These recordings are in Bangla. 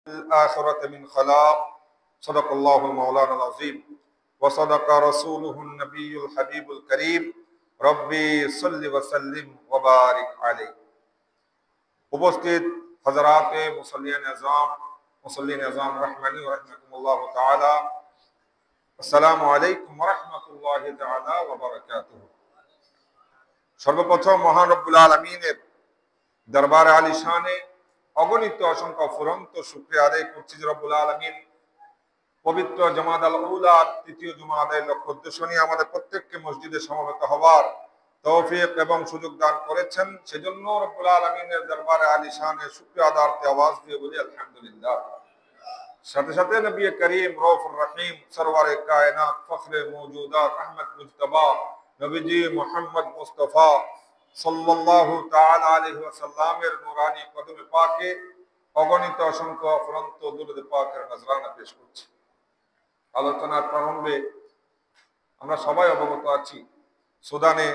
الآخرة من خلاق صدق الله المولانا العظيم وصدق رسوله النبي الحبيب الكريم ربي صل وسلم وبارك عليه উপস্থিত হযরতে মুসল্লিয়ান আযম রাহমানি ওয়া রাহমাতুল্লাহ তাআলা আসসালামু আলাইকুম ওয়া রাহমাতুল্লাহি তাআলা ওয়া বারাকাতুহু। সর্বপ্রথম মহান রব্বুল আলামিনের দরবারে আলিশানে অগণিত অসংখ্য ফুরন্ত শুকরিয়া আদায় করছি যে রব্বুল আলামিন পবিত্র জুমাদাল উলা তৃতীয় জুমাদের লক্ষ্য উদ্দেশ্য নিয়ে আমাদের প্রত্যেককে মসজিদে সমবেত হওয়ার তৌফিক এবং সুযোগ দান করেছেন। সেজন্য রব্বুল আলামিনের দরবারে আলিশানে শুকরিয়া আদারতে আওয়াজ দিয়ে বলি আলহামদুলিল্লাহ। সাথে সাথে নবী করিম রউফুর রহিম সরওয়ারে কায়নাত ফখরে মওজুদাত আহমদ মুজতবা নবীজি মুহাম্মদ মুস্তাফা সাল্লাল্লাহু তাআলা আলাইহি ওয়াসাল্লামের নূরানি কদমে পাকে অগণিত অসংখ্য ফুরন্ত দুরূদ পাকের নজরানা পেশ করছি। আলোচনার প্রারম্ভে আমরা সবাই অবগত আছি সুদানে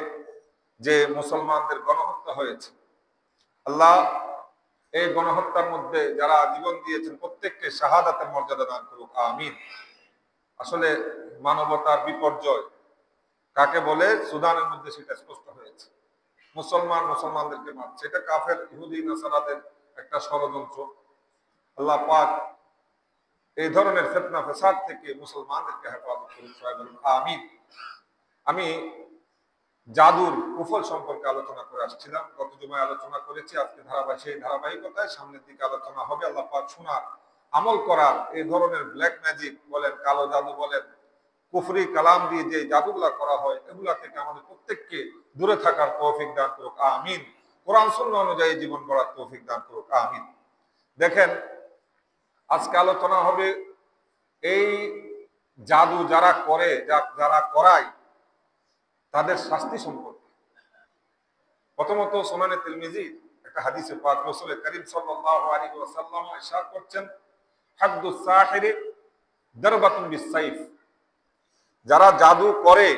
যে মুসলমানদের গণহত্যা হয়েছে, আল্লাহ এই গণহত্যার মধ্যে যারা জীবন দিয়েছেন প্রত্যেককে শাহাদাতের মর্যাদা দান করুক, আমিন। আসলে মানবতার বিপর্যয় কাকে বলে সুদানের মধ্যে সেটা স্পষ্ট হয়েছে। মুসলমানদেরকে মারছে, এটা কাফের ইহুদি নাসারাদের একটা ষড়যন্ত্র। আল্লাহ পাক এই ধরনের ফিতনা ফাসাদ থেকে মুসলমানদেরকে হেফাজত করুন, আমিন। আমি জাদুর কুফল সম্পর্কে আলোচনা করে আসছিলাম, গত জুমায় আলোচনা করেছি। আজকে সেই ধারাবাহিকতায় সামনের দিকে আলোচনা হবে। আল্লাহ পাক শোনার আমল করার এই ধরনের ব্ল্যাক ম্যাজিক বলেন, কালো জাদু বলেন, কুফরি কালাম দিয়ে যে জাদুগুলা করা হয় এগুলা থেকে আমাদের প্রত্যেককে দূরে থাকার তৌফিক দান করুক, আমিন। কোরআন সুন্নাহ অনুযায়ী জীবন গড়ার তৌফিক দান করুক, আমিন। দেখেন, আজকে আলোচনা হবে এই জাদু যারা করে, যারা করায় তাদের শাস্তি সম্পর্কে। প্রথমত সুনানে তিরমিজি একটা হাদিসে পাক রাসূল করিম সাল্লাল্লাহু আলাইহি ওয়াসাল্লাম ইরশাদ করছেন, হাদ্দুস সাহিরি দারবাতুন বিস-সাইফ। যারা জাদু করে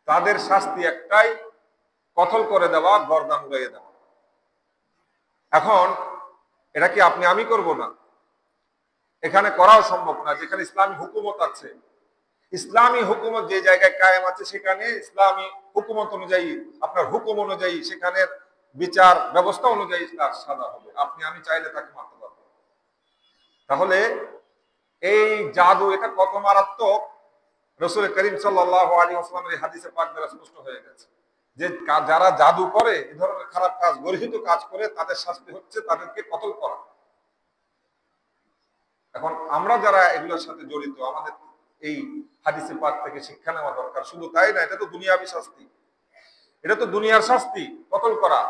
তাদের শাস্তি একটাই, কতল করে দেওয়া, গর্দান উড়িয়ে দেওয়া। এখন এটা কি আপনি আমি করব না, এখানে করাও সম্ভব না। যেখানে ইসলামী হুকুমত আছে, ইসলামী হুকুমত যে জায়গায় কায়েম আছে সেখানে ইসলামী হুকুমত অনুযায়ী, আপনার হুকুম অনুযায়ী, সেখানের বিচার ব্যবস্থা অনুযায়ী তার সাজা হবে। আপনি আমি চাইলে তাকে মারতে পারবো। তাহলে এই জাদু এটা কত মারাত্মক রাসূল করিম সাল্লাল্লাহু আলাইহি ওয়াসাল্লামের এই হাদিসে পাক দ্বারা স্পষ্ট হয়ে গেছে যে যারা জাদু করে, এই ধরনের খারাপ কাজ, গর্হিত কাজ করে, তাদের শাস্তি হচ্ছে তাদেরকে কতল করা। এখন আমরা যারা এগুলোর সাথে জড়িত, আমাদের এই হাদিসে পাক থেকে শিক্ষা নেওয়া দরকার। শুধু তাই না, এটা তো দুনিয়াবী শাস্তি, এটা তো দুনিয়ার শাস্তি, কতল করা।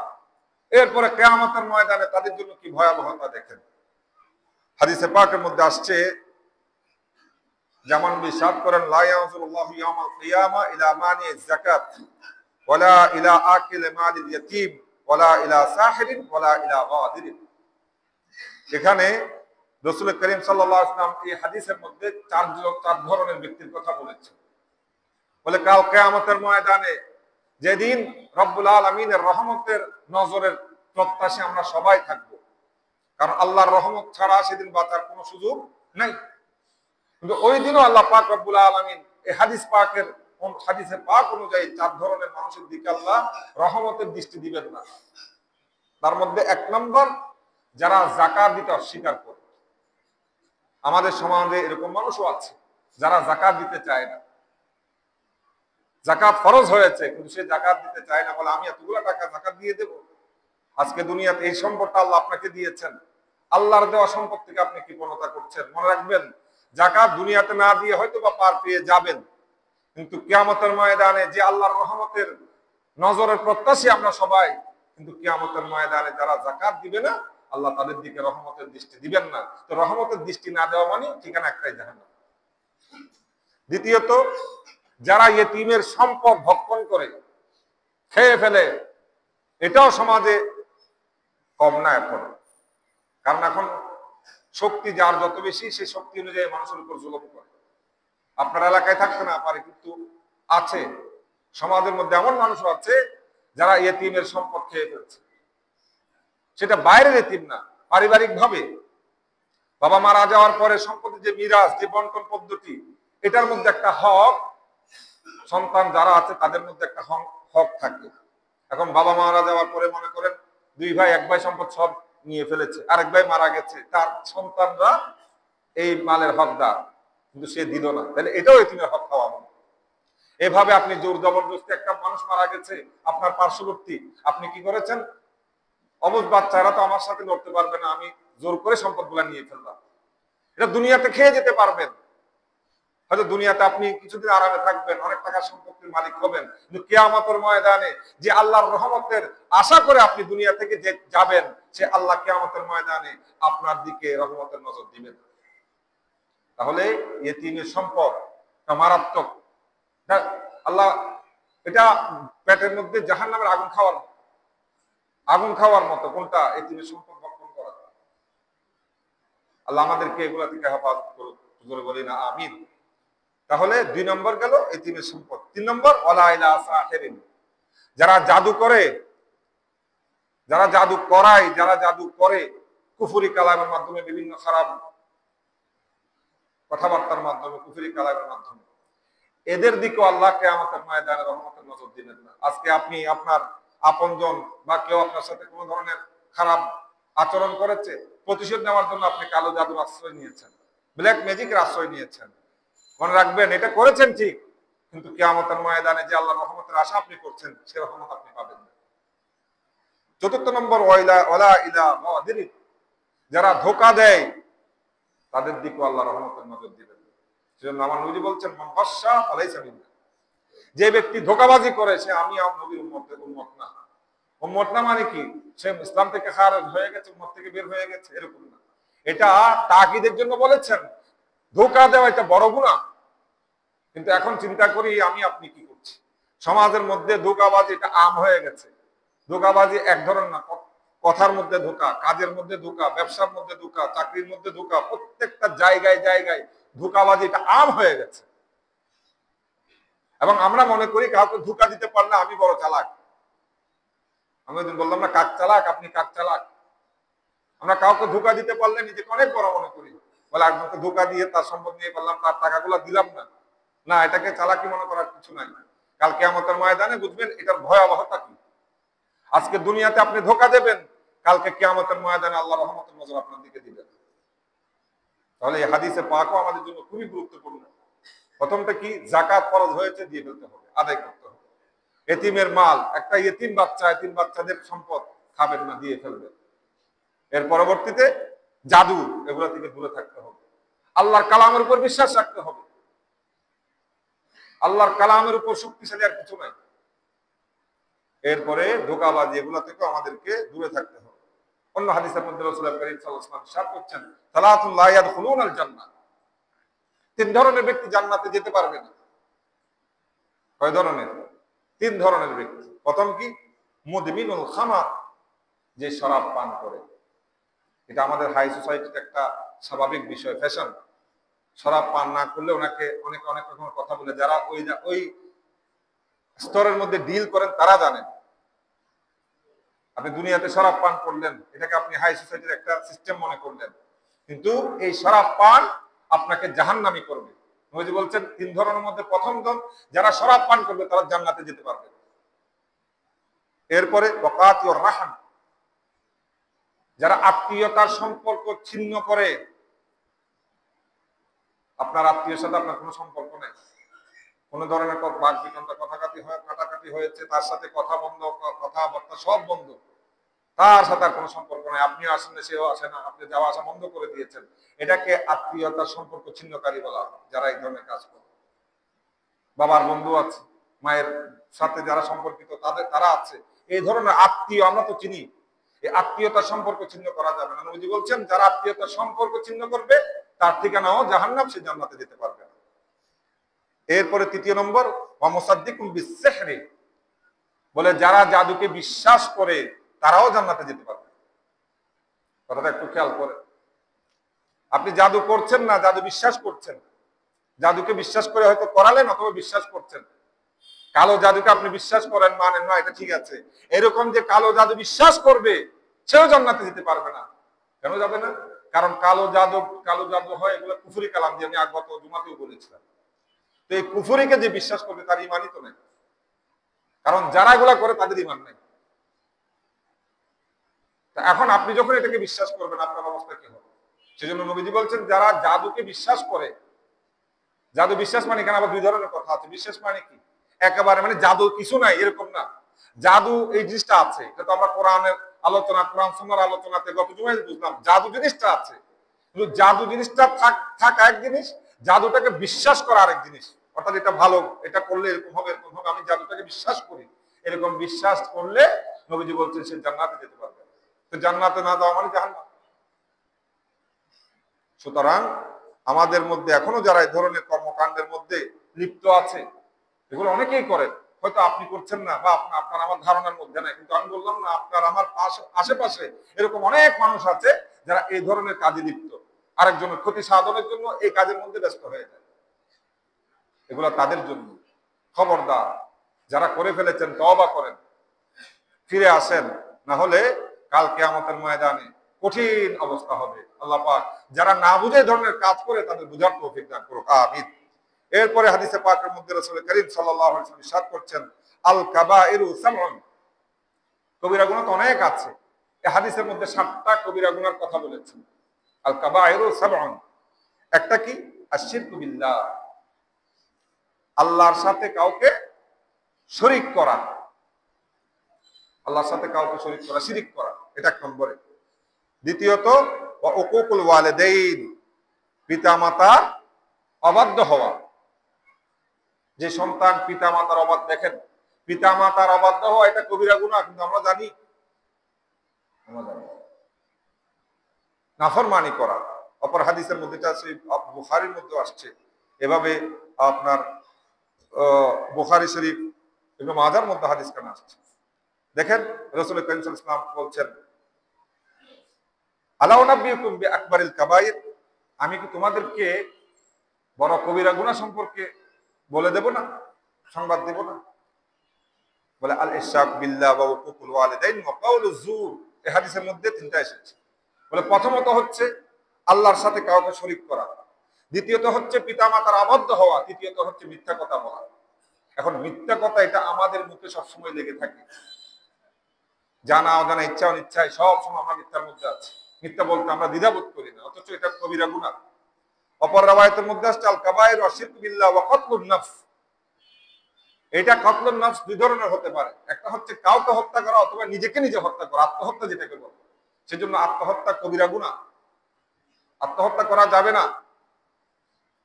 এরপরে কিয়ামতের ময়দানে তাদের জন্য কি ভয়াবহতা দেখেন। হাদিসে পাকের মধ্যে আসছে, যেমন বিশ্বাস করেন, লা ইয়ানজুরুল্লাহু ইয়াওমাল কিয়ামা ইলা মানি যাকাত ওয়ালা ইলা আকিল মালিল ইয়াতীম ওয়ালা ইলা সাহিরিন ওয়ালা ইলা গাদিরিন। এখানে রাসূল করিম সাল্লাল্লাহু আলাইহি ওয়াসাল্লাম এই হাদিসের মধ্যে চার ধরনের ব্যক্তির কথা বলেছেন। বলে কাল কিয়ামতের ময়দানে, যেদিন রব্বুল আলামিনের রহমতের নজরের প্রত্যাশী আমরা সবাই থাকব, কারণ আল্লাহর রহমত ছাড়া সেদিন বাঁচার কোনো সুযোগ নাই। কিন্তু ওই দিনও আল্লাহ পাক রব্বুল আলামিন এই হাদিসে পাক অনুযায়ী চার ধরনের মানুষের দিকে আল্লাহ রহমতের দৃষ্টি দিবেন না। তার মধ্যে এক নম্বর, যারা যাকাত দিতে অস্বীকার করে। আমাদের সমাজে এরকম মানুষও আছে যারা যাকাত দিতে চায় না। যাকাত ফরজ হয়েছে কিন্তু সে যাকাত দিতে চায় না, বলে আমি এতগুলো টাকা যাকাত দিয়ে দেব। আজকে দুনিয়াতে এই সম্পদটা আল্লাহ আপনাকে দিয়েছেন, আল্লাহর দেওয়া সম্পদ থেকে আপনি কৃপণতা করছেন। মনে রাখবেন, যাকাত দুনিয়াতে না দিয়ে হয়তো বা পার পেয়ে যাবেন, কিন্তু কিয়ামতের ময়দানে যে আল্লাহর রহমতের নজরের প্রত্যাশী আমরা সবাই, কিন্তু কিয়ামতের ময়দানে যারা যাকাত দিবে না, আল্লাহ তাদের দিকে রহমতের দৃষ্টি দিবেন না। তো রহমতের দৃষ্টি না দেওয়া মানে ঠিকানা একটাই, জাহান্নাম। দ্বিতীয়ত, যারা ইয়েতিমের সম্পদ ভক্ষণ করে, খেয়ে ফেলে, এটাও সমাজে কম না এখন। কারণ এখন শক্তি যার যত বেশি, সেই শক্তি অনুযায়ী মানুষের উপর জুলুম করে। আপনার এলাকায় থাকতে না পারে, কিন্তু আছে সমাজের মধ্যে এমন মানুষও আছে যারা ইয়েতিমের সম্পদ খেয়ে ফেলছে। সেটা বাইরের এতিম না, পারিবারিক ভাবে বাবা মারা যাওয়ার পরে সম্পত্তি যে মিরাজ, যে বন্টন পদ্ধতি, এটার মধ্যে একটা হক সন্তান যারা আছে তাদের মধ্যে একটা হক থাকে। এখন বাবা মারা যাওয়ার পরে মনে করেন দুই ভাই, এক ভাই সম্পদ সব নিয়ে ফেলেছে, আরেক ভাই মারা গেছে, তার সন্তানরা এই মালের হকদার, কিন্তু সে দিল না, তাহলে এটাও এতিমের হক খাওয়া হবে। এভাবে আপনি জোর জবরদস্তি, একটা মানুষ মারা গেছে আপনার পার্শ্ববর্তী, আপনি কি করেছেন, অবুঝ বাচ্চারা তো আমার সাথে লড়তে পারবে না, আমি জোর করে সম্পদগুলা নিয়ে ফেললাম। এটা দুনিয়াতে খেয়ে যেতে পারবেন, হয়তো দুনিয়াতে আপনি কিছুদিন আরামে থাকবেন, অনেক টাকার সম্পত্তির মালিক হবেন, কিন্তু কিয়ামতের ময়দানে যে আল্লাহর রহমতের আশা করে আপনি দুনিয়া থেকে যে যাবেন, সে আল্লাহ কিয়ামতের ময়দানে আপনার দিকে রহমতের নজর দিবেন। তাহলে ইয়েতিমের সম্পদ মারাত্মক। আল্লাহ এটা পেটের মধ্যে জাহান্নামের আগুন খাওয়ার মতো। কোনটা? ইয়েতিমের সম্পদ ভক্ষণ করা। আল্লাহ আমাদেরকে এগুলা থেকে হেফাজত করুক, বলি না আমিন। তাহলে 2 নম্বর গেল ইতিমের সম্পদ। 3 নম্বর ওয়ালা ইলা সাহিরিন, যারা জাদু করে, যারা জাদু করায়, যারা জাদু করে কুফরি কালামের মাধ্যমে, বিভিন্ন খারাপ কথাবার্তার মাধ্যমে, কুফরি কালামের মাধ্যমে, এদের দিকে আল্লাহ কিয়ামতের ময়দানে রহমতের নজর দিবেন না। আজকে আপনি আপনার আপনজন বা কেউ আপনার সাথে কোনো ধরনের খারাপ আচরণ করেছে, প্রতিশোধ নেওয়ার জন্য আপনি কালো জাদুর আশ্রয় নিয়েছেন, ব্ল্যাক ম্যাজিকের আশ্রয় নিয়েছেন। মনে রাখবেন, এটা করেছেন ঠিক, কিন্তু কিয়ামতের ময়দানে যে আল্লাহর রহমতের আশা আপনি করছেন, সে রহমত আপনি পাবেন না। 4 নম্বর ওয়ালা ইলা মুআদিরিন, যারা ধোঁকা দেয় তাদের দিকে আল্লাহ রহমতের নজর দিবেন। সেজন্য আমার নবী বলছেন, মান গাশশা ফালাইসা মিন্না, যে ব্যক্তি ধোঁকাবাজি করে সে আমি নবীর উম্মত না। উম্মত না মানে কি? সে ইসলাম থেকে খারিজ হয়ে গেছে, উম্মত থেকে বের হয়ে গেছে, এরকম না। এটা তাকিদের জন্য বলেছেন। ধোঁকা দেওয়া এটা বড় গুনাহ। কিন্তু এখন চিন্তা করি আপনি কি করছি, সমাজের মধ্যে ধোঁকাবাজি এটা আম হয়ে গেছে। ধোঁকাবাজি এক ধরনের না, কথার মধ্যে ধোঁকা, কাজের মধ্যে ধোঁকা, ব্যবসার মধ্যে ধোঁকা, চাকরির মধ্যে ধোঁকা, প্রত্যেকটা জায়গায় জায়গায় ধোঁকাবাজি এটা আম হয়ে গেছে। এবং আমরা মনে করি কাউকে ধোঁকা দিতে পারলে আমি বড় চালাক। আমি ওইদিন বললাম না, কাক চালাক, আপনি কাক চালাক। আমরা কাউকে ধোঁকা দিতে পারলে নিজেকে অনেক বড় মনে করি, বলে একজনকে ধোঁকা দিয়ে তার সম্পদ নিয়ে পারলাম, তার টাকাগুলো দিলাম না। না, এটাকে চালাকি মনে করার কিছু নাই। কাল কিয়ামতের ময়দানে বুঝবেন এটার ভয়াবহতা কি। আজকে দুনিয়াতে আপনি ধোঁকা দেবেন, কালকে কিয়ামতের ময়দানে আল্লাহ রহমতের নজর আপনার দিকে দিবেন। তাহলে এই হাদিসে পাকও আমাদের জন্য খুবই গুরুত্বপূর্ণ। প্রথমটা কি? যাকাত ফরজ হয়েছে, দিয়ে ফেলতে হবে, আদায় করতে হবে। এতিমের মাল, একটা এতিম বাচ্চাদের সম্পদ খাবেন না, দিয়ে ফেলবেন। এর পরবর্তীতে জাদু, এগুলো থেকে দূরে থাকতে হবে। আল্লাহর কালামের উপর বিশ্বাস রাখতে হবে। আল্লাহর কালামের উপর শক্তিশালী আর কিছু নাই। এরপরে ধোঁকাবাজি, এগুলো থেকে আমাদেরকে দূরে থাকতে হবে। অন্য হাদিসের মধ্যে রাসূল করিম সাল্লাল্লাহু আলাইহি ওয়াসাল্লাম ইরশাদ করছেন, সালাতুন লা ইয়াদখুলুনাল জান্নাহ, 3 ধরনের ব্যক্তি জান্নাতে যেতে পারবে না। কয় ধরনের? 3 ধরনের ব্যক্তি। প্রথম কি? মুদমিনুল খামার, যে শরাব পান করে। এটা আমাদের হাই সোসাইটিতে একটা স্বাভাবিক বিষয়, ফ্যাশন। শরাব পান না করলে ওনাকে অনেক রকমের কথা বলে। যারা ওই স্তরের মধ্যে ডিল করেন তারা জানেন। আপনি দুনিয়াতে শরাব পান করলেন, এটাকে আপনি হাই সোসাইটির একটা সিস্টেম মনে করলেন, কিন্তু এই শরাব পান আপনাকে জাহান্নামী করবে। নবী বলছেন 3 ধরনের মধ্যে প্রথম জন, যারা শরাব পান করবে তারা জান্নাতে যেতে পারবে। এরপরে ওয়াকাতিউর রাহম, যারা আত্মীয়তার সম্পর্ক ছিন্ন করে। আপনার আত্মীয়ের সাথে আপনার কোনো সম্পর্ক নেই, কোন ধরনের কাটাকাটি হয়েছে, তার সাথে কথা বন্ধ, কথাবার্তা সব বন্ধ, তার সাথে আর কোনো সম্পর্ক নাই। আপনিও আসেন না, সেও আসে না, আপনি যাওয়া আসা বন্ধ করে দিয়েছেন। এটাকে আত্মীয়তার সম্পর্ক ছিন্নকারী বলা হয়, যারা এই ধরনের কাজ করে। বাবার বন্ধু আছে, মায়ের সাথে যারা সম্পর্কিত তারা আছে, এই ধরনের আত্মীয় আমরা তো চিনি। এই আত্মীয়তার সম্পর্ক ছিন্ন করা যাবে না। নবী বলছেন, যারা আত্মীয়তার সম্পর্ক ছিন্ন করবে তার ঠিকানাও জাহান্নাম, সে জান্নাতে যেতে পারবে না। এরপরে 3 নম্বর, ওয়া মুসাদ্দিকুম বিস-সিহরি, বলে যারা জাদুকে বিশ্বাস করে তারাও জান্নাতে যেতে পারবে। কথাটা একটু খেয়াল করেন। আপনি জাদু করছেন না, জাদু বিশ্বাস করছেন। জাদুকে বিশ্বাস করে হয়তো করালেন, অথবা বিশ্বাস করছেন। কালো জাদুকে আপনি বিশ্বাস করেন, মানেন না, এটা ঠিক আছে। এরকম যে কালো জাদু বিশ্বাস করবে সেও জান্নাতে যেতে পারবে না। কেন যাবে না? কারণ কালো জাদু হয় এগুলো কুফরি কালাম দিয়ে আমি আগত জুমাতেও বলেছিলাম। তো এই কুফরিকে যে বিশ্বাস করবে তার ইমানই তো নেই, কারণ যারা এগুলা করে তাদের ইমান নেই। এখন আপনি যখন এটাকে বিশ্বাস করবেন আপনার অবস্থা কি হবে? সেজন্য নবীজি বলছেন যারা জাদুকে বিশ্বাস করে, জাদু বিশ্বাস মানে এখানে আবার দুই ধরনের কথা আছে। বিশ্বাস মানে কি একেবারে মানে জাদু কিছু নাই এরকম না, জাদু এই জিনিসটা আছে। এটা তো আমরা কোরআনের আলোচনা, কোরআন সুন্নাহর আলোচনাতে গত জুমায় বুঝলাম জাদু জিনিসটা আছে। কিন্তু জাদু জিনিসটা থাকা এক জিনিস, জাদুটাকে বিশ্বাস করা আরেক জিনিস। অর্থাৎ এটা ভালো, এটা করলে এরকম হবে এরকম হবে, আমি জাদুটাকে বিশ্বাস করি, এরকম বিশ্বাস করলে নবীজি বলছেন সে জান্নাতে যেতে পারবে। তো জান্নাতে না যাওয়া মানে জাহান্নাম। সুতরাং আমাদের মধ্যে এখনো যারা এই ধরনের কর্মকাণ্ডের মধ্যে লিপ্ত আছে, এগুলো অনেকেই করেন, হয়তো আপনি করছেন না বা আপনার আমার ধারণার মধ্যে নাই, কিন্তু আমি বললাম না আপনার আমার আশেপাশে এরকম অনেক মানুষ আছে যারা এই ধরনের কাজে লিপ্ত, আরেকজনের ক্ষতি সাধনের জন্য এই কাজের মধ্যে ব্যস্ত হয়ে যায়। এগুলো তাদের জন্য খবরদার, যারা করে ফেলেছেন তওবা করেন, ফিরে আসেন, না হলে কাল কিয়ামতের ময়দানে কঠিন অবস্থা হবে। আল্লাহ পাক যারা না বুঝে ধরনের কাজ করে তাদের বুঝার তৌফিক দান করুক, আমিন। এরপরে হাদিসে পাকের মধ্যে রাসূল করিম সাল্লাল্লাহু আলাইহি ওয়াসাল্লাম ইরশাদ করছেন আল কাবাইরু সাবউন, কবিরা গুনাহ তো অনেক আছে। এই হাদিসের মধ্যে 7টা কবিরা গুনাহর কথা বলেছেন। আল কাবাইরু সাবউন, একটা কি আশরিকু বিল্লাহ, আল্লাহর সাথে কাউকে শরীক করা, আল্লাহর সাথে কাউকে শরীক করা, শিরিক করা, এটা এক নম্বরে। দ্বিতীয়ত ওয়া উকুকুল ওয়ালিদাইন, পিতামাতার অবাধ্য হওয়া। যে সন্তান পিতামাতার অবাধ্য, দেখেন পিতামাতার অবাধ্য হওয়া এটা কবিরা গুনাহ, কিন্তু আমরা জানি নাফরমানি করা। অপর হাদিসের মধ্যে আছে, বুখারীর মধ্যে আসছে এভাবে, আপনার বুখারী শরীফ ইবনে মাজার মধ্যে হাদিস কেন আসছে। দেখেন রাসূল করিম সাল্লাল্লাহু আলাইহি ওয়াসাল্লাম বলছেন আলা উনাব্বিউকুম বিআকবারিল কাবাইর, আমি কি তোমাদেরকে বড় কবিরা গুনাহ সম্পর্কে বলে দেব না, সংবাদ দেব না? বলে আল ইশরাক বিল্লাহ ওয়া উকুকুল ওয়ালিদাইন ওয়া কাউলুজ জুর, এই হাদিসের মধ্যে 3টা এসেছে। বলে প্রথমত হচ্ছে আল্লাহর সাথে কাউকে শরীক করা, দ্বিতীয়ত হচ্ছে পিতামাতার অবাধ্য হওয়া, তৃতীয়ত হচ্ছে মিথ্যা কথা বলা। এখন মিথ্যা কথা এটা আমাদের মুখে সবসময় লেগে থাকে, জানা অজানা ইচ্ছা অনিচ্ছায় সব সময় আমরা মিথ্যার মধ্যে আছি, মিথ্যা বলতে আমরা দ্বিধাবোধ করি না, অথচ এটা কবিরা গুনাহ। অপর রাওয়ায়াতের মধ্যে আসছে আল কাবায়ের আশরিকু বিল্লাহ ওয়া কতলুন নফস, এটা কতলুন নফস দুই ধরনের হতে পারে, একটা হচ্ছে কাউকে হত্যা করা অথবা নিজেকে নিজে হত্যা করা, আত্মহত্যা যেটাকে বলে। সেজন্য আত্মহত্যা কবিরা গুনাহ, আত্মহত্যা করা যাবে না।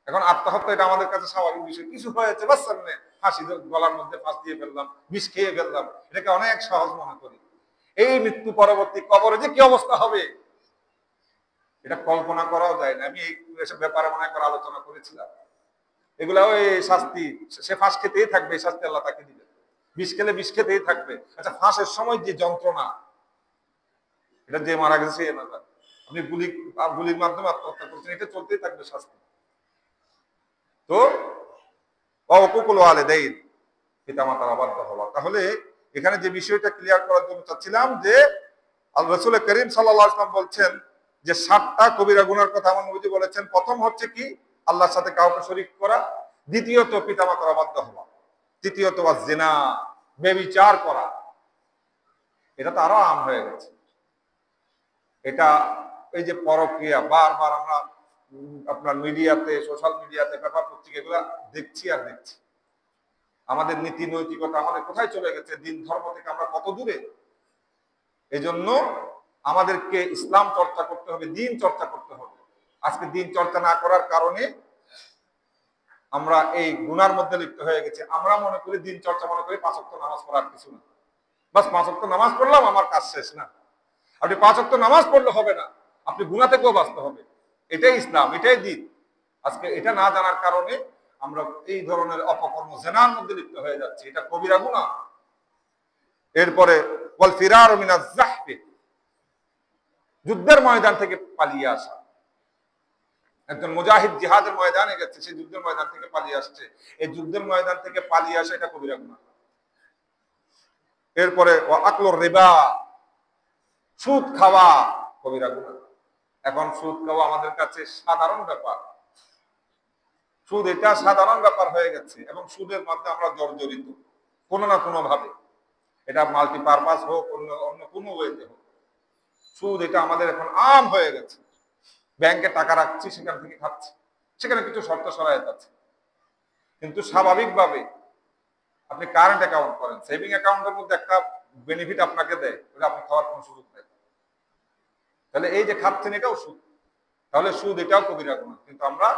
এখন আত্মহত্যা এটা আমাদের কাছে স্বাভাবিক বিষয়, কিছু হয়েছে বাস সামনে ফাঁসি গলার মধ্যে ফাঁস দিয়ে ফেললাম, বিষ খেয়ে ফেললাম, এটাকে অনেক সহজ মনে করি। এই মৃত্যু পরবর্তী কবরে যে কি অবস্থা হবে এটা কল্পনা করাও যায় না। আমি এইসব ব্যাপারে মনে একবার আলোচনা করেছিলাম। এগুলা ওই শাস্তি, সে ফাঁস খেতেই থাকবে, এই শাস্তি আল্লাহ তাকে দিবে, বিষ খেলে বিষ খেতেই থাকবে। আচ্ছা ফাঁসের সময় যে যন্ত্রণা, এটা যে মারা গেছে সে না, আপনি গুলির মাধ্যমে আত্মহত্যা করছেন, এটা চলতেই থাকবে শাস্তি। তো অকুকুল ওয়ালিদাইন, পিতামাতার অবাধ্য হওয়া। তাহলে এখানে যে বিষয়টা ক্লিয়ার করার জন্য চাচ্ছিলাম যে রাসূল করিম সাল্লাল্লাহু আলাইহি ওয়াসাল্লাম বলছেন যে 7টা কবিরা গুনাহর কথা আমার নবীজি বলেছেন। প্রথম হচ্ছে কি আল্লাহর সাথে কাউকে শরীক করা, দ্বিতীয়ত পিতামাতার অবাধ্য হওয়া, তৃতীয়ত জিনা, ব্যভিচার করা। এটা তো আরো আম হয়ে গেছে। এটা এই যে পরক্রিয়া, বারবার আমরা আপনার মিডিয়াতে, সোশ্যাল মিডিয়াতে, পেপার পত্রিকা এগুলা দেখছি আর দেখছি। আমাদের নীতি নৈতিকতা আমাদের কোথায় চলে গেছে, দিন ধর্ম থেকে আমরা কত দূরে। এজন্য আমাদেরকে ইসলাম চর্চা করতে হবে, দিন চর্চা করতে হবে। আজকে দিন চর্চা না করার কারণে আমরা এই গুনার মধ্যে লিপ্ত হয়ে গেছি। আমরা মনে করি দিন চর্চা, মনে করি 5 ওয়াক্ত নামাজ পড়ার কিছু না, বাস 5 ওয়াক্ত নামাজ পড়লাম আমার কাজ শেষ। না, আপনি 5 ওয়াক্ত নামাজ পড়লে হবে না, আপনি গুনাহ থেকেও বাঁচতে হবে। এটাই ইসলাম, এটাই দিন। আজকে এটা না জানার কারণে আমরা এই ধরনের অপকর্ম জিনার মধ্যে লিপ্ত হয়ে যাচ্ছি, এটা কবিরা গুনাহ। এরপরে ওয়াল ফিরারু মিনাজ যাহফি, যুদ্ধের ময়দান থেকে পালিয়ে আসা। একজন মুজাহিদ জিহাদের ময়দানে গেছে, সে যুদ্ধের ময়দান থেকে পালিয়ে আসছে, এই যুদ্ধের ময়দান থেকে পালিয়ে আসা এটা কবিরা গুনাহ। এরপরে ওয়া আকলুর রিবা, সুদ খাওয়া কবিরা গুনাহ। এখন সুদ খাওয়া আমাদের কাছে সাধারণ ব্যাপার। সুদ এটা সাধারণ ব্যাপার হয়ে গেছে এবং সুদের মধ্যে আমরা জর্জরিত কোনো না কোনো ভাবে, এটা মাল্টিপারপাস হোক, অন্য অন্য কোনো ওয়েতে হোক, সুদ এটা আমাদের এখন আম হয়ে গেছে। ব্যাংকে টাকা রাখছি, সেখান থেকে খাচ্ছি, সেখানে কিছু শর্ত শরায়ত আছে, কিন্তু স্বাভাবিকভাবে আপনি কারেন্ট অ্যাকাউন্ট করেন, সেভিং অ্যাকাউন্টের মধ্যে একটা বেনিফিট আপনাকে দেয়, ওটা আপনি খাওয়ার কোনো সুযোগ নেই। তাহলে এই যে খাচ্ছেন এটাও সুদ, তাহলে সুদ এটাও কবিরা গুনাহ। কিন্তু আমরা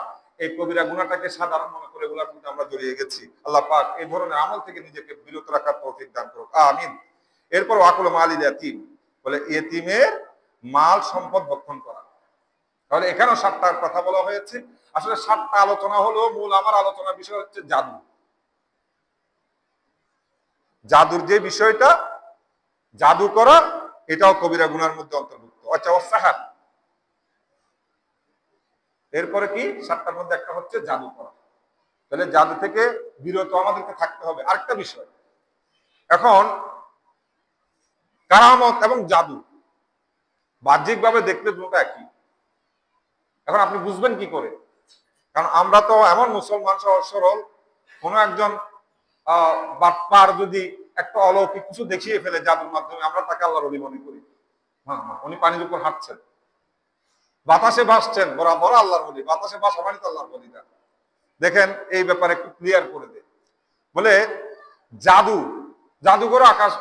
এই কবিরা গুনাহটাকে সাধারণ মনে করে এগুলোর মধ্যে আমরা জড়িয়ে গেছি। আল্লাহ পাক এই ধরনের আমল থেকে নিজেকে বিরত রাখার তৌফিক দান করুক, আমিন। এরপর ওয়াকুল মালিল ইয়াতীম, বলে ইয়েতিমের মাল সম্পদ ভক্ষণ করা। তাহলে এখানেও 7টার কথা বলা হয়েছে। আসলে 7টা আলোচনা হলো, মূল আমার আলোচনার বিষয় হচ্ছে জাদু। জাদুর যে বিষয়টা, জাদু করা, এটাও কবিরা গুনার মধ্যে অন্তর্ভুক্ত। আচ্ছা, ওয়াসাহার, এরপরে কি 7টার মধ্যে একটা হচ্ছে জাদু করা। তাহলে জাদু থেকে বিরত আমাদেরকে থাকতে হবে। আরেকটা বিষয়, এখন কারামত এবং জাদু বাহ্যিকভাবে দেখলে দুটো একই। এখন আপনি বুঝবেন কি করে? কারণ আমরা তো এমন মুসলমান সহজ সরল, কোনো একজন বাটপার যদি একটা অলৌকিক কিছু দেখিয়ে ফেলে জাদুর মাধ্যমে, আমরা তাকে আল্লাহর ওলি মনে করি। উনি পানির উপর হাঁটছেন, বাতাসে ভাসছেন, বরাবর আল্লাহর ওলি। বাতাসে ভাসা মানে তো আল্লাহর ওলি না। দেখেন এই ব্যাপারে একটু ক্লিয়ার করে দে। বলে জাদু, জাদুকর আকাশ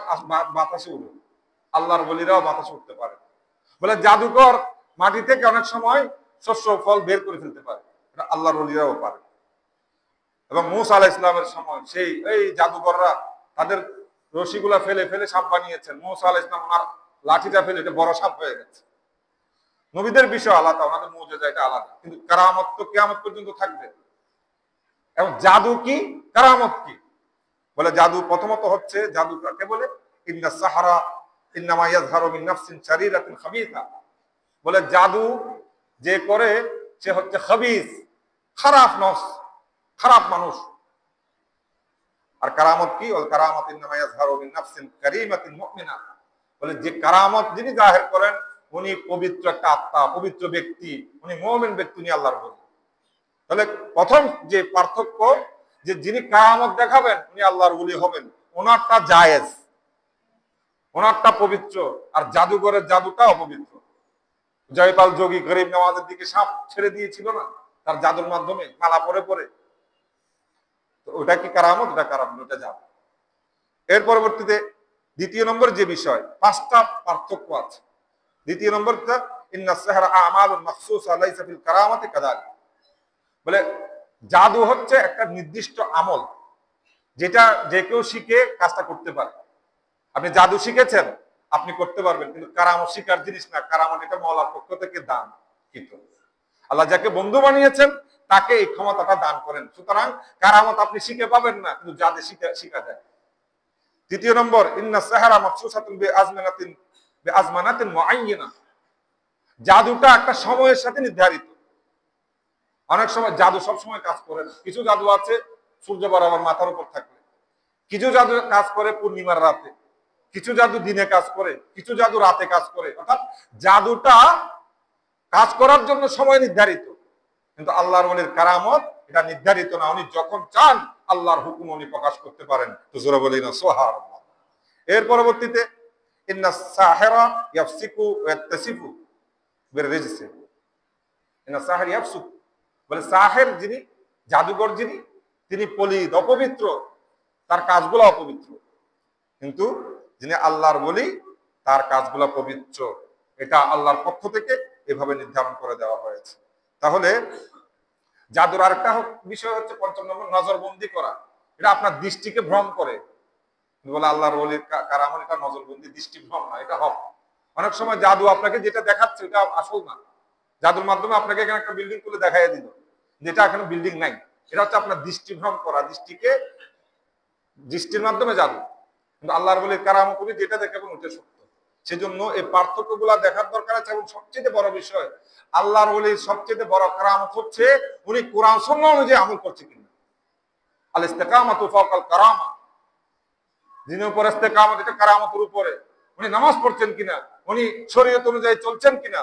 বাতাসে উঠে, আল্লাহর ওলিরাও বাতাসে উঠতে পারে। বলে জাদুকর মাটি থেকে অনেক সময় শস্য ফল বের করে ফেলতে পারে, এটা আল্লাহর ওলিরাও পারে। এবং মূসা আলাইহিস সালামের সময় সেই এই জাদুকররা তাদের রশিগুলা ফেলে ফেলে সাপ বানিয়েছেন। মূসা আলাইহিস সালাম ওনার লাঠিটা ফেলে এটা বড় সাপ হয়ে গেছে। নবীদের বিষয় আলাদা, ওনাদের মুজিজা এটা আলাদা, কিন্তু কারামত তো কিয়ামত পর্যন্ত থাকবে। এবং জাদু কি, কারামত কি? বলে জাদু প্রথমত হচ্ছে, জাদু কাকে বলে? ইন্না সাহারা ইন্নামা ইয়াজহারু মিন নাফসিন শারীরাতিন খাবিসা। বলে জাদু যে করে সে হচ্ছে খাবিস, খারাপ নফস, খারাপ মানুষ। আর কারামত কি? ওয়াল কারামাত ইন্নামা ইয়াজহারু মিন নাফসিন কারীমাতিন মুমিনা। বলে যে কারামত যিনি জাহির করেন উনি পবিত্র একটা আত্মা, পবিত্র ব্যক্তি, উনি মুমিন ব্যক্তি, উনি আল্লাহর ওলি। তাহলে প্রথম যে পার্থক্য, যে যিনি কারামত দেখাবেন উনি আল্লাহর ওলি হবেন, ওনারটা জায়েজ, ওনারটা পবিত্র। আর জাদুঘরের জাদুটা অপবিত্র। জয়পাল যোগী গরিব নওয়াজের দিকে সাপ ছেড়ে দিয়েছিল না, তার জাদুর মাধ্যমে মালা পরে পরে। তো ওটা কি কারামত? ওটা কারামত, ওটা জাদু। এর পরবর্তীতে দ্বিতীয় নম্বর যে বিষয়, 5টা পার্থক্য আছে। দ্বিতীয় নম্বরটা ইন্নাস সাহরা আমালুন মাখসুসা লাইসা ফিল কারামাতি কাযালিক। বলে জাদু হচ্ছে একটা নির্দিষ্ট আমল, যেটা যে কেউ শিখে কাজটা করতে পারে। আপনি জাদু শিখেছেন, আপনি করতে পারবেন, কিন্তু কারামত শিকার জিনিস না। কারামত এটা মওলার পক্ষ থেকে দান, কিন্তু আল্লাহ যাকে বন্ধু বানিয়েছেন তাকে এই ক্ষমতাটা দান করেন। সুতরাং কারামত আপনি শিখে পাবেন না, কিন্তু জাদু শিখা যায়। তৃতীয় নম্বর, ইন্না সাহারা মাখসুসাতুন বিআজমানাতিন মুআয়্যানা। জাদুটা একটা সময়ের সাথে নির্ধারিত। অনেক সময় জাদু সব সময় কাজ করে না। কিছু জাদু আছে সূর্য বরাবর মাথার উপর থাকলে, কিছু জাদু কাজ করে পূর্ণিমার রাতে, কিছু জাদু দিনে কাজ করে, কিছু জাদু রাতে কাজ করে। অর্থাৎ জাদুটা কাজ করার জন্য সময় নির্ধারিত, কিন্তু আল্লাহর ওলির কারামত এটা নির্ধারিত না। উনি যখন চান আল্লাহর হুকুম উনি প্রকাশ করতে পারেন। তো জোরে বলি না সুবহানাল্লাহ। এর পরবর্তীতে ইন্না সাহিরা ইয়াফসিকু ওয়া ইয়াতাসিফু বিররিজসি। ইন্না সাহির ইয়াফসুক, বলে সাহের যিনি, জাদুকর যিনি, তিনি পলিত, অপবিত্র, তার কাজগুলো অপবিত্র। কিন্তু যিনি আল্লাহর ওলি তার কাজগুলো পবিত্র। এটা আল্লাহর পক্ষ থেকে এভাবে নির্ধারণ করে দেওয়া হয়েছে। তাহলে জাদুর আরেকটা বিষয় হচ্ছে 5 নম্বর, নজরবন্দি করা। এটা আপনার দৃষ্টিকে ভ্রম করে। বলে আল্লাহর ওলির কারামত এটা নজরবন্দি, দৃষ্টি ভ্রম না, এটা হক। অনেক সময় জাদু আপনাকে যেটা দেখাচ্ছে এটা আসল না। জাদুর মাধ্যমে আপনাকে এখানে একটা বিল্ডিং তুলে দেখাইয়া দিল, যেটা এখানে বিল্ডিং নাই। এটা হচ্ছে আপনার দৃষ্টি ভ্রম করা, দৃষ্টির মাধ্যমে জাদু। কিন্তু আল্লাহর ওলির কারামত উনি যেটা দেখাবেন ওটা সত্য। সেজন্য এই পার্থক্য গুলা দেখার দরকার আছে। এবং সবচেয়ে বড় বিষয়, আল্লাহর ওলির সবচেয়ে বড় কারামত হচ্ছে উনি কোরআন সুন্নাহ অনুযায়ী আমল করছে কিনা। আল ইস্তিকামাতু ফাওকাল কারামা, যিনি উপর ইস্তিকামত, এটা কারামতের উপরে। উনি নামাজ পড়ছেন কিনা, উনি শরীয়ত অনুযায়ী চলছেন কিনা,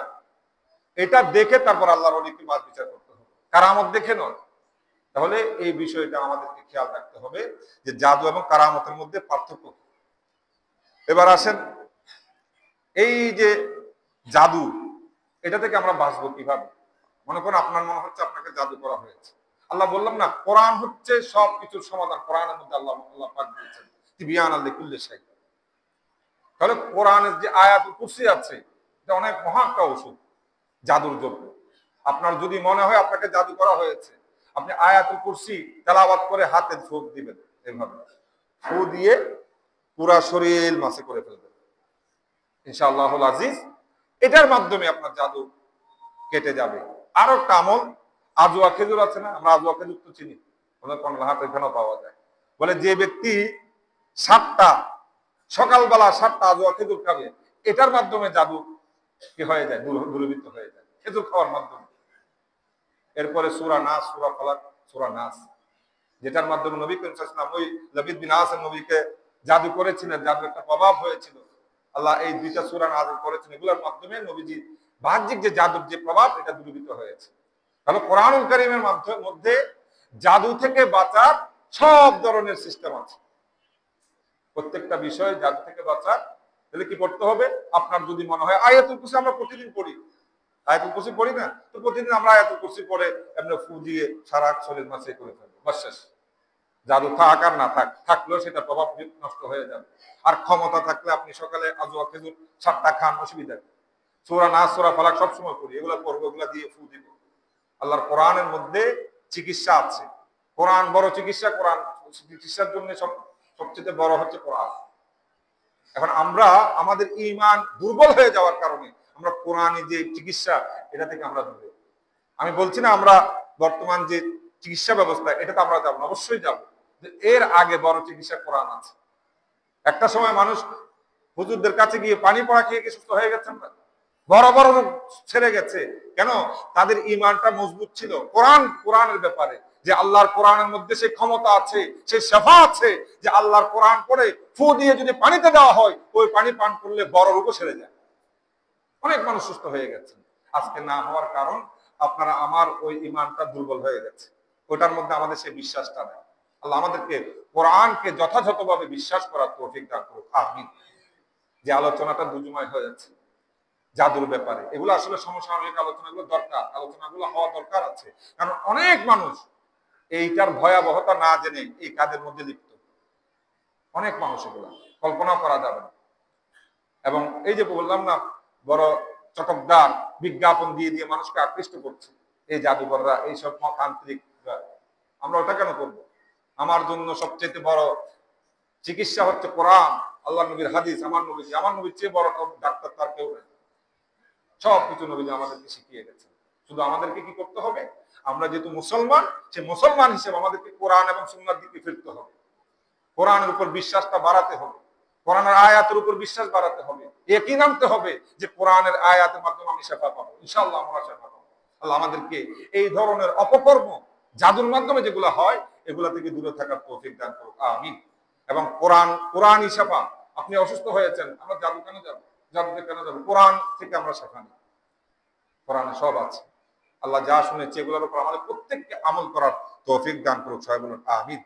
এটা দেখে তারপর আল্লাহর ওলিকে বাদ বিচার করতে হবে, কারামত দেখে নয়। তাহলে এই বিষয়টা আমাদেরকে খেয়াল রাখতে হবে যে জাদু এবং কারামতের মধ্যে পার্থক্য। এবার আসেন, এই যে জাদু, এটা থেকে আমরা বাঁচবো কিভাবে? মনে করেন আপনার মনে হচ্ছে আপনাকে জাদু করা হয়েছে। আল্লাহ বললাম না, কোরআন হচ্ছে সবকিছুর সমাধান। কোরআনের মধ্যে আল্লাহ পাক বলেছেন তিবিয়ান লিকুল্লি শাই। তাহলে কোরআনের যে আয়াতুল কুরসি আছে, এটা অনেক মহা একটা ওষুধ জাদুর জন্য। আপনার যদি মনে হয় আপনাকে জাদু করা হয়েছে, আপনি আয়াতুল কুরসি তেলাওয়াত করে হাতে ফুঁক দিবেন, এইভাবে ফু দিয়ে পুরা শরীর মাসে করে ফেলবেন ইনশাআল্লাহুল আজিজ। এটার মাধ্যমে আপনার জাদু কেটে যাবে। আরো একটা আমল, আজওয়া খেজুর আছে না, আমরা আজওয়া খেজুর তো চিনি, হাট এখানেও পাওয়া যায়। বলে যে ব্যক্তি 7টা সকালবেলা 7টা আজওয়া খেজুর খাবে, এটার মাধ্যমে জাদু কি হয়ে যায়, দূরীভূত হয়ে যায় খেজুর খাওয়ার মাধ্যমে। এরপরে সূরা নাস, সূরা ফালাক, সূরা নাস, যেটার মাধ্যমে নবী করিম সাল্লাল্লাহু আলাইহি ওয়াসাল্লাম ওই লাবিদ বিন আসাম নবীকে জাদু করেছিলেন, জাদুর একটা প্রভাব হয়েছিল। আল্লাহ এই 2টা সূরা নাযিল করেছেন, এগুলোর মাধ্যমে নবীজি বাহ্যিক যে জাদুর যে প্রভাব, এটা দূরীভূত হয়েছে। তাহলে কোরআনুল কারীমের মধ্যে জাদু থেকে বাঁচার সব ধরনের সিস্টেম আছে। প্রত্যেকটা বিষয় জাদু থেকে বাঁচার, তাহলে কি করতে হবে? আপনার যদি মনে হয় আয়াতুল কুরসি আমরা প্রতিদিন পড়ি, আয়াতুল কুরসি পড়ি না, তো প্রতিদিন আমরা আয়াতুল কুরসি পড়ে এমনি ফু দিয়ে সারা শরীর মাসে করে ফেলবো, বাস শেষ। জাদু থাক আর না থাক, থাকলেও সেটা প্রভাব নষ্ট হয়ে যাবে। আর ক্ষমতা থাকলে আপনি সকালে আজওয়া খেজুর 7টা খান, অসুবিধা নেই। সূরা নাস, সূরা ফালাক সবসময় পড়ি, এগুলো পড়বো, এগুলো দিয়ে ফু দিব। আল্লাহর কোরআনের মধ্যে চিকিৎসা আছে। কোরআন বড় চিকিৎসা। কোরআন চিকিৎসার জন্য সবচেয়ে বড় হচ্ছে কোরআন। এখন আমরা আমাদের ঈমান দুর্বল হয়ে যাওয়ার কারণে আমরা কোরআনের যে চিকিৎসা, এটা থেকে আমরা দূরে। আমি বলছি না আমরা বর্তমান যে চিকিৎসা ব্যবস্থা, এটাতে আমরা যাবো, অবশ্যই যাবো। এর আগে বড় চিকিৎসা কোরআন আছে। একটা সময় মানুষ হুজুরদের কাছে গিয়ে পানি পড়া খেয়ে কি সুস্থ হয়ে গেছেন না? বড় বড় রোগ ছেড়ে গেছে। কেন? তাদের ঈমানটা মজবুত ছিল কোরআনের ব্যাপারে, যে আল্লাহর কোরআনের মধ্যে সেই ক্ষমতা আছে, সেই শেফা আছে, যে আল্লাহর কোরআন পড়ে ফু দিয়ে যদি পানিতে দেওয়া হয়, ওই পানি পান করলে বড় রোগও সেরে যায়। অনেক মানুষ সুস্থ হয়ে গেছে। আজকে না হওয়ার কারণ আপনারা আমার ওই ঈমানটা দুর্বল হয়ে গেছে, ওটার মধ্যে আমাদের সেই বিশ্বাসটা নেই। আল্লাহ আমাদেরকে কোরআনকে যথাযথভাবে বিশ্বাস করার তৌফিক দান করুক, আমিন। যে আলোচনাটা দুজুমায় হয়ে যাচ্ছে জাদুর ব্যাপারে, এগুলো আসলে সমসাময়িক আলোচনাগুলো দরকার, আলোচনাগুলো হওয়া দরকার আছে। কারণ অনেক মানুষ এইটার ভয়াবহতা না জেনে এই কাজের মধ্যে লিপ্ত, অনেক মানুষ, এগুলো কল্পনা করা যাবে না। এবং এই যে বললাম না, বড় চটকদার বিজ্ঞাপন দিয়ে দিয়ে মানুষকে আকৃষ্ট করছে এই জাদুঘররা, এইসব তান্ত্রিক। আমরা ওটা কেন করব? আমার জন্য সবচেয়ে বড় চিকিৎসা হচ্ছে কোরআন, আল্লাহ নবীর হাদিস। আমার নবীর চেয়ে বড় ডাক্তার তার কেউ নেই। সবকিছু নবীজি আমাদেরকে শিখিয়ে গেছেন। শুধু আমাদেরকে কি করতে হবে? আমরা যেহেতু মুসলমান, সে মুসলমান হিসেবে আমাদেরকে কোরআন এবং সুন্নাহর দিকে ফিরতে হবে। কোরআনের উপর বিশ্বাসটা বাড়াতে হবে, কোরআনের আয়াতের উপর বিশ্বাস বাড়াতে হবে, ইয়াকিন আনতে হবে যে কোরআনের আয়াতের মাধ্যমে আমি শেফা পাবো, ইনশাআল্লাহ আমরা শেফা পাবো। আল্লাহ আমাদেরকে এই ধরনের অপকর্ম, জাদুর মাধ্যমে যেগুলো হয়, এগুলা থেকে দূরে থাকার তৌফিক দান করুক, আমিন। এবং কোরআনই শেফা। আপনি অসুস্থ হয়েছেন, আমরা জাদু কেন যাবো? জাদুতে কেন যাবো? কোরআন থেকে আমরা শেফা নিই, কোরআনে সব আছে। আল্লাহ যা শুনেছে এগুলোর উপর আমাদের প্রত্যেককে আমল করার তৌফিক দান করুক, সবাই বলুন আমিন।